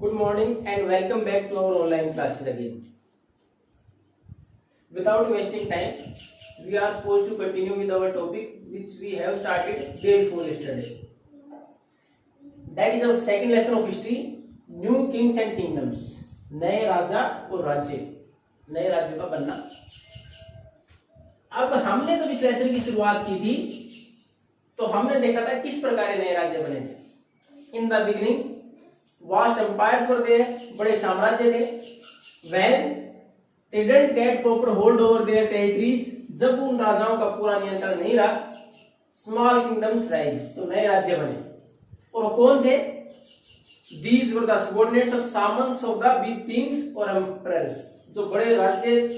Good morning and welcome back to our online classes again. Without wasting time, we are supposed to continue with our topic which we have started day before yesterday. That is our second lesson of history, New Kings and Kingdoms. नए राजा और राज्य, नए राज्यों का बनना. अब हमने जब इस लेसन की शुरुआत की थी तो हमने देखा था किस प्रकार नए राज्य बने थे. In the beginning vast empires were there, बड़े साम्राज्य थे. When they didn't get proper hold over their territories, जब उन राजाओं का पूरा नियंत्रण नहीं रहा, स्मॉल किंगडम्स राइज, तो नए राज्य बने. और कौन थे? These were the subordinates or सामंत्स of the big kings or emperors. जो बड़े राज्य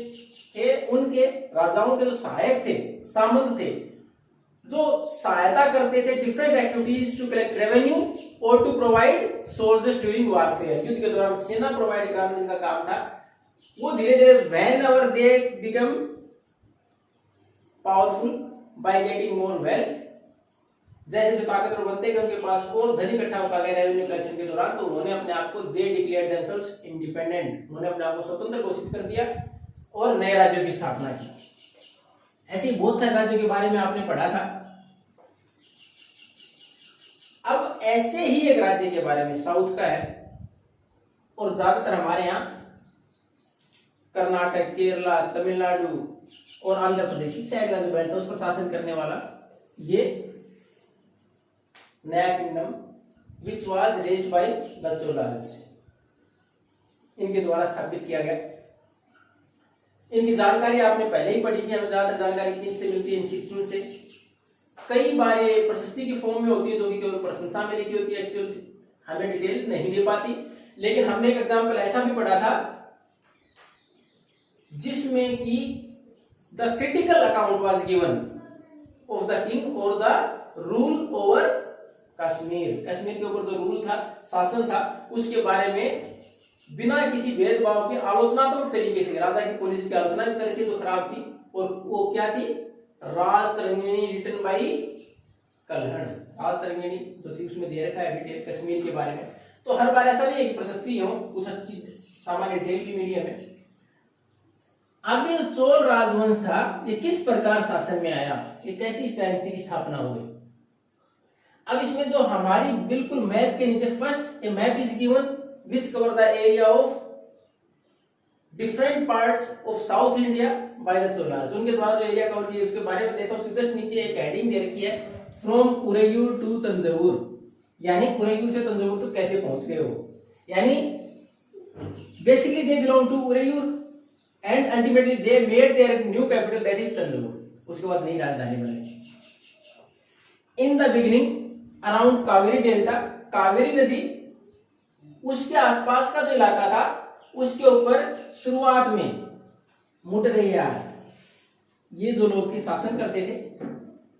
थे उनके राजाओं के जो सहायक थे, सामंत थे, जो सहायता करते थे different activities to collect revenue और to provide soldiers during warfare. युद्ध के दौरान सेना प्रोवाइड कराना जिनका काम था, वो धीरे धीरे when ever they become powerful by getting more wealth, जैसे जो ताकतवर बनते गए उनके पास और धन इकट्ठा होता गया रेवेन्यू कलेक्शन के दौरान, तो उन्होंने अपने आप को दे डिक्लेयर्ड देमसेल्व्स इंडिपेंडेंट, उन्होंने अपने आप को स्वतंत्र घोषित कर दिया और नए राज्यों की स्थापना की. ऐसे बहुत सारे राज्यों के बारे में आपने पढ़ा था. अब ऐसे ही एक राज्य के बारे में साउथ का है, और ज्यादातर हमारे यहाँ कर्नाटक, केरला, तमिलनाडु और आंध्र प्रदेश इस साइड का जो बेल्ट है उस पर शासन करने वाला ये नया kingdom which was raised by the Cholas, इनके द्वारा स्थापित किया गया. इनकी जानकारी आपने पहले ही पढ़ी थी. हमें ज्यादातर जानकारी किससे मिलती है? इनकी स्कूल से. कई बार ये प्रशस्ति की फॉर्म में होती है जो कि केवल प्रशंसा में लिखी होती है, एक्चुअली हमें डिटेल नहीं दे पाती. लेकिन हमने एक एग्जाम्पल ऐसा भी पढ़ा था जिसमें कि the critical account was given of the king और the rule over Kashmir. Kashmir के ऊपर जो रूल था, शासन था, उसके बारे में बिना किसी भेदभाव के आलोचनात्मक तरीके से राजा की पॉलिसी की आलोचना भी करके जो खराब थी, और वो क्या थी? Rajatarangini written by Kalhana. राजतरंगिणी जो थी उसमें दे रखा है डिटेल कश्मीर के बारे में. तो हर बार ऐसा नहीं एक प्रशस्ति हो, कुछ अच्छी सामान्य डिटेल भी मिली हमें. अब ये चोल राजवंश था, ये किस प्रकार शासन में आया, ये कैसी इस डायनेस्टी की स्थापना हुई. अब इसमें जो हमारी बिल्कुल मैप के नीचे first A map is given which cover the area of different parts of south India by the Cholas. उनके द्वारा जो एरिया कवर किया उसके बारे में देखा. उसके जस्ट नीचे एक हेडिंग दे रखी है, फ्रॉम उरेयूर टू तंजावुर, यानी उरेयूर से तंजावुर तो कैसे पहुंच गए हो. यानी basically they belong to Uraiyur and ultimately they made their new capital that is Thanjavur. उसके बाद नई राजधानी बनी. In the beginning around Kaveri delta, Kaveri नदी उसके आसपास का जो इलाका था उसके ऊपर शुरुआत में मुडरैयार, ये जो लोग थे शासन करते थे.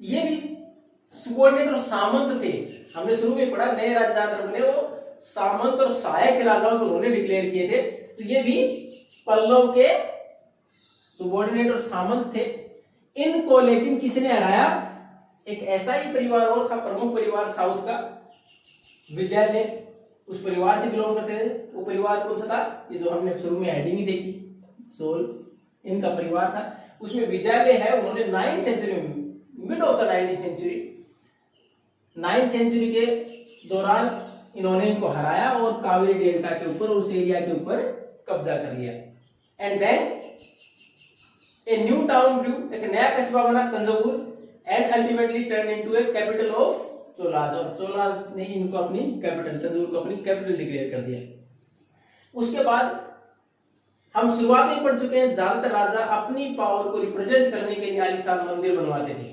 ये भी सुबॉर्डिनेट और सामंत थे. हमने शुरू में पढ़ा नए राजा बने वो सामंत और सहायक राजाओं को उन्होंने डिक्लेयर किए थे. तो ये भी पल्लव के सुबॉर्डिनेट और सामंत थे. इनको लेकिन किसने हराया? एक ऐसा ही परिवार और था, प्रमुख परिवार साउथ का, विजयले, उस परिवार से बिलोंग करते थे. वो परिवार कौन सा था? ये जो हमने शुरू में हेडिंग ही देखी, सोल, इनका परिवार था. उसमें विजयले है. उन्होंने 9th सेंचुरी में, mid of the 9th century, 9th century के दौरान इन्होंने इनको हराया और कावेरी डेल्टा के ऊपर, उस एरिया के ऊपर कब्जा कर लिया. And then a new town grew, एक नया कस्बा बना Thanjavur, and ultimately turned into a capital of Cholas. और चोलास ने इनको अपनी कैपिटल, तंजावुर को अपनी कैपिटल डिक्लेयर कर दिया. उसके बाद हम शुरुआत में पढ़ चुके हैं, ज्यादातर राजा अपनी पावर को रिप्रेजेंट करने के लिए आलीशान मंदिर बनवाते थे.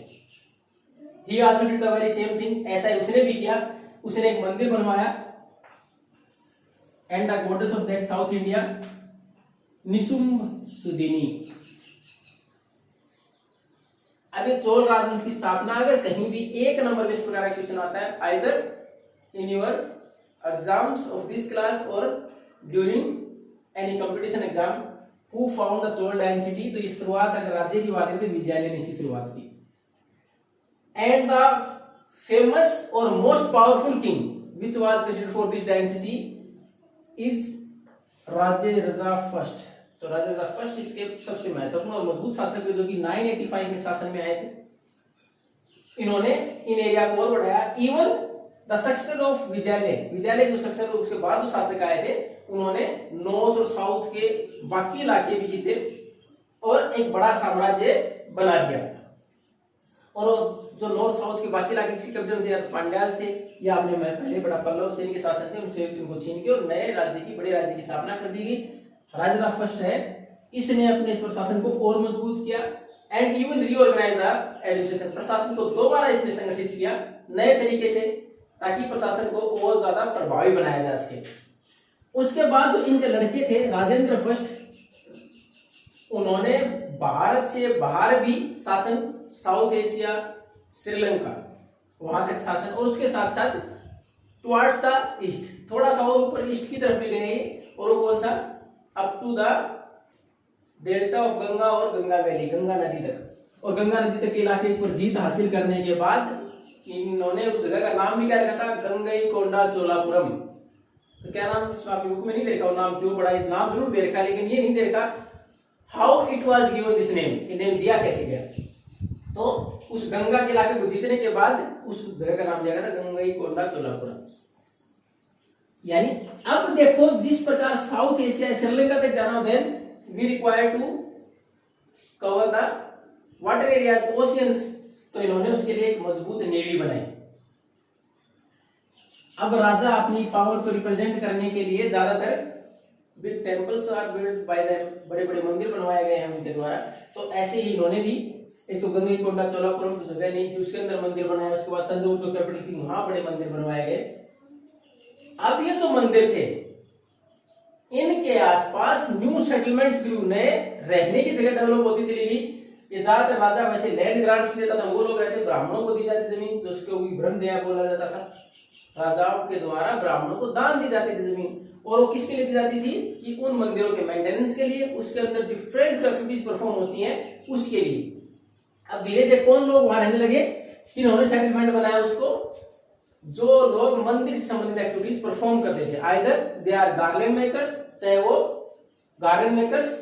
He also did the very same thing. ऐसा ही उसने भी किया. उसने एक मंदिर बनवाया. And the goddess of that South India, Nishumbha सुदिनी. अब ये चोल राजवंश की स्थापना अगर कहीं भी एक नंबर में इस प्रकार का क्वेश्चन आता है, either in your exams of this class और during any competition exam, who found the Chola dynasty, तो ये शुरुआत अगर राज्य की बात करें तो विजयले ने इसकी शुरुआत की. एंड द फेमस और most powerful king which was considered for this dynasty is Raje Raza first. तो राजे रजा फर्स्ट इसके सबसे महत्वपूर्ण और मजबूत शासक थे, जो कि 985 में शासन में आए थे। इन्होंने इन एरिया को और बढ़ाया। Even the successor of Vijayalaya, Vijayalaya जो सक्सेसर उसके बाद जो शासक आए थे, उन्होंने नॉर्थ और साउथ के बाकी इलाके भी जीते और एक बड़ा साम्राज्य बना दिया। और जो नॉर्थ साउथ के बाकी इलाके किसी कब्जे में थे, पांड्याज थे, या आपने मैं पहले बड़ा पल्लव सेन के शासन थे, उनसे इनको छीन के और नए राज्य की, बड़े राज्य की स्थापना कर दी गई। राजा फर्स्ट है, इसने अपने प्रशासन को और मजबूत किया and even reorganise the administration, प्रशासन को दोबारा इसने संगठित किया नए तरीके से, ताकि प्रशासन को और ज्यादा प्रभावी बनाया जा सके। उसके बाद जो इनके लड़के थे राजेंद्र फर्स्ट, उन्होंने भारत से बाहर भी शासन, साउथ एशिया, श्रीलंका, वहां तक शासन, और उसके साथ साथ टुवर्ड्स द ईस्ट, थोड़ा सा और ऊपर ईस्ट की तरफ भी गए, और वो कौन सा, up to the delta of Ganga और गंगा वैली, गंगा नदी तक। और गंगा नदी तक के इलाके पर जीत हासिल करने के बाद इन्होंने उस जगह का नाम भी क्या रखा था, गंगईकोंडा चोलापुरम। तो क्या नाम, इसमें आपने बुक में नहीं देखा वो नाम क्यों पड़ा, नाम जरूर दे रखा, लेकिन ये नहीं दे रखा how it was given this name, ये नेम दिया कैसे गया। तो उस गंगा के इलाके को जीतने के बाद उस जगह का नाम दिया गया था गंगईकोंडा चोलापुरम। यानी अब देखो, जिस प्रकार साउथ एशिया, श्रीलंका तक जाना, then we require to cover the water areas, oceans, तो इन्होंने उसके लिए एक मजबूत नेवी बनाई। अब राजा अपनी पावर को रिप्रेजेंट करने के लिए ज्यादातर big temples are built by them, बड़े बड़े मंदिर बनवाए गए हैं उनके द्वारा। तो ऐसे ही इन्होंने भी, एक तो गंगईकोंडा चोलापुरम की जगह नहीं थी, उसके अंदर मंदिर बनाया, उसके बाद तंजौर जो कैपिटल थी वहां बड़े मंदिर बनवाए गए। अब ये जो मंदिर थे, इनके आसपास न्यू सेटलमेंट्स ग्रू, नए रहने की जगह डेवलप होती चली गई। ये ज्यादातर राजा वैसे लैंड ग्रांट्स देता था, वो लोग रहते, ब्राह्मणों को दी जाती जमीन, जो उसको ब्रह्म दया बोला जाता था। राजाओं के द्वारा ब्राह्मणों को दान दी जाती थी जमीन, और वो किसके लिए दी जाती थी, कि उन मंदिरों के मेंटेनेंस के लिए, उसके अंदर डिफरेंट एक्टिविटीज परफॉर्म होती हैं उसके लिए। अब धीरे धीरे कौन लोग वहां रहने लगे, इन्होंने सेटलमेंट बनाया उसको, जो लोग मंदिर से संबंधित एक्टिविटीज परफॉर्म करते थे, either they are garland makers, चाहे वो गार्लैंड मेकर्स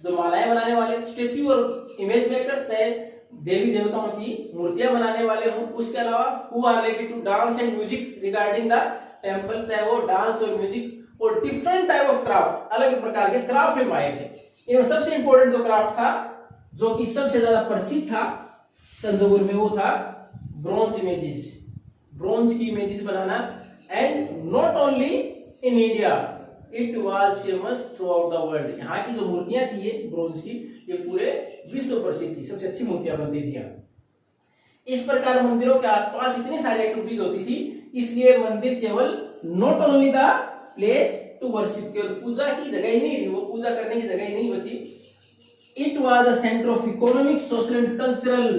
जो मालाएं बनाने वाले, स्टेच्यू और इमेज मेकर्स, चाहे देवी देवताओं की मूर्तियां बनाने वाले हों, उसके अलावा who are related to dance and music regarding the temple, चाहे वो डांस और म्यूजिक और डिफरेंट टाइप ऑफ क्राफ्ट, अलग प्रकार के क्राफ्ट में माहिर थे। इनमें सबसे इंपॉर्टेंट जो क्राफ्ट था, जो कि सबसे ज्यादा प्रसिद्ध था तंजौर में, वो था ब्रॉन्ज इमेजेस, ब्रॉन्ज की images banana. And not only in India, it was famous through out the world. यहाँ की जो मूर्तियां थी ये ब्रॉन्ज की, ये पूरे विश्व प्रसिद्ध थी, सबसे अच्छी मूर्तियां बनती थी। इस प्रकार मंदिरों के आसपास इतनी सारी एक्टिविटीज होती थी, इसलिए मंदिर केवल not only the place to worship, केवल पूजा की जगह ही नहीं थी, वो पूजा करने की जगह ही नहीं बची। It was the centre of economic, social and cultural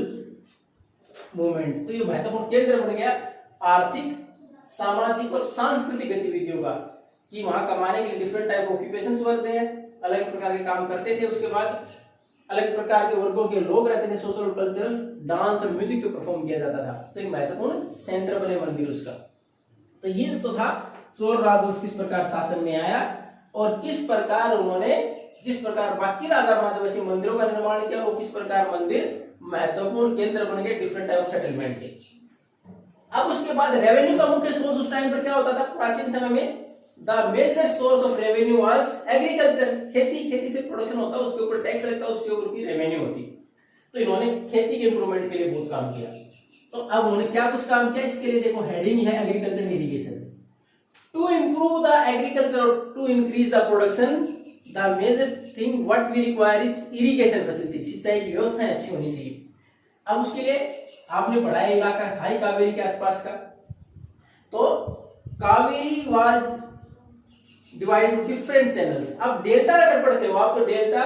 movements. तो ये महत्वपूर्ण केंद्र बन गया आर्थिक, सामाजिक और सांस्कृतिक गतिविधियों का, कि वहां कमाने के लिए डिफरेंट टाइप ऑक्यूपेशंस वर्क है, अलग प्रकार के काम करते थे। उसके बाद अलग प्रकार के वर्गों के लोग रहते थे, सोशल और कल्चरल, डांस और म्यूजिक को परफॉर्म किया जाता था। तो एक महत्वपूर्ण सेंटर बने मंदिर उसका। तो ये तो था चोल राजवंश किस प्रकार शासन में आया, और किस प्रकार उन्होंने, जिस प्रकार बाकी राजा महाराजा वैसे मंदिरों का निर्माण किया, वो किस प्रकार मंदिर महत्वपूर्ण केंद्र बन गए डिफरेंट टाइप ऑफ सेटलमेंट के। अब उसके बाद रेवेन्यू का मुख्य स्रोत उस टाइम पर क्या होता था प्राचीन समय में, the major source of revenue was agriculture, खेती, खेती से प्रोडक्शन होता, उसके ऊपर टैक्स लगता, उसके ऊपर की रेवेन्यू होती। तो इन्होंने खेती के इंप्रूवमेंट के लिए बहुत काम किया। तो अब उन्होंने क्या कुछ काम किया, इसके लिए देखो हेडिंग है agriculture and irrigation. To improve the agriculture, to increase the production, the major thing what we require is irrigation facility, सिंचाई की व्यवस्था अच्छी होनी चाहिए। अब उसके लिए आपने पढ़ा है इलाका था ही कावेरी के आसपास का, तो Kaveri was divide two different channels. अब डेल्टा अगर पढ़ते हो आप, तो डेल्टा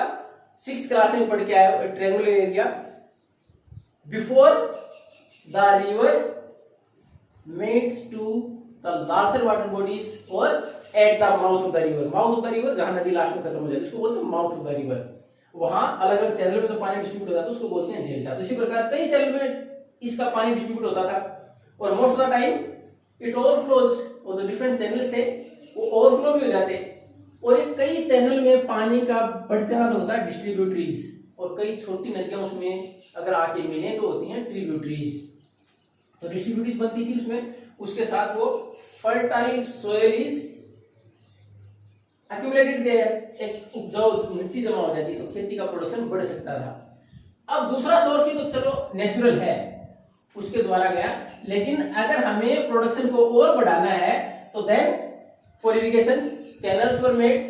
6th क्लास में पढ़ के आए हो, triangular area before the river meets to the larger water bodies और at the mouth of the river, mouth of the river जहां नदी लास्ट में खत्म हो जाती है उसको बोलते हैं माउथ ऑफ द रिवर। वहां अलग अलग चैनल में जो पानी डिस्ट्रीब्यूट होता है उसको बोलते हैं डेल्टा। तो इसी प्रकार कई चैनल में इसका पानी डिस्ट्रीब्यूट होता था, और most of the time it overflows, और जो डिफरेंट चैनल्स थे वो ओवरफ्लो भी हो जाते। और ये कई चैनल में पानी का बढ़ चढ़ा तो होता है डिस्ट्रीब्यूटरीज, और कई छोटी नदियां उसमें अगर आके मिले तो होती हैं ट्रिब्यूटरीज। तो डिस्ट्रीब्यूटरीज बनती थी उसमें, उसके साथ वो fertile soil is accumulated there, एक उपजाऊ मिट्टी जमा हो जाती तो खेती का प्रोडक्शन बढ़ सकता था। अब दूसरा सोर्स ही तो चलो नेचुरल है, उसके द्वारा गया, लेकिन अगर हमें प्रोडक्शन को और बढ़ाना है तो then for irrigation canals were made,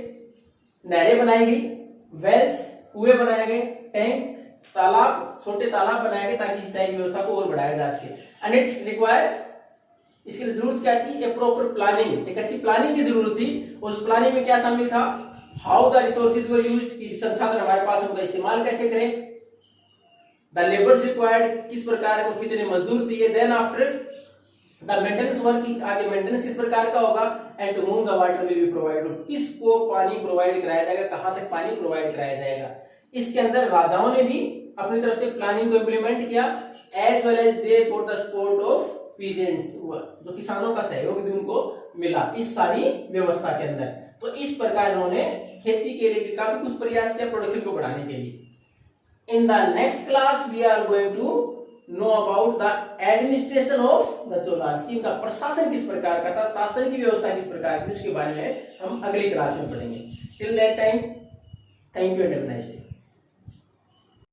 नहरें बनाई गई, वेल्स कुएं बनाए गए, टैंक तालाब, छोटे तालाब बनाए गए ताकि सिंचाई व्यवस्था को और बढ़ाया जा सके। एंड इट रिक्वायर्स, इसके लिए जरूरत क्या थी, ए प्रॉपर प्लानिंग, एक अच्छी प्लानिंग की जरूरत थी। उस प्लानिंग में क्या शामिल था, how the resources were used, संसाधन हमारे पास उनका इस्तेमाल कैसे करें, द लेबर्स रिक्वायर्ड, किस प्रकार को कितने मजदूर चाहिए, then after the maintenance work, आगे मेंटेनेंस किस प्रकार का होगा, and to whom the water will be provided, किसको पानी प्रोवाइड कराया जाएगा, कहां तक पानी प्रोवाइड कराया जाएगा। इसके अंदर राजाओं ने भी अपनी तरफ से प्लानिंग को इंप्लीमेंट किया, as well as they got the support of peasants, जो किसानों का सहयोग भी उनको मिला इस सारी व्यवस्था के अंदर। तो इस प्रकार उन्होंने खेती के लिए काफी कुछ प्रयास किया प्रोडक्शन को बढ़ाने के लिए। In the next class we are going to know about the administration of the Cholas, कि इनका प्रशासन किस प्रकार का था, शासन की व्यवस्था किस प्रकार की, उसके बारे में हम अगली क्लास में पढ़ेंगे। Till that time, thank you and have a nice day.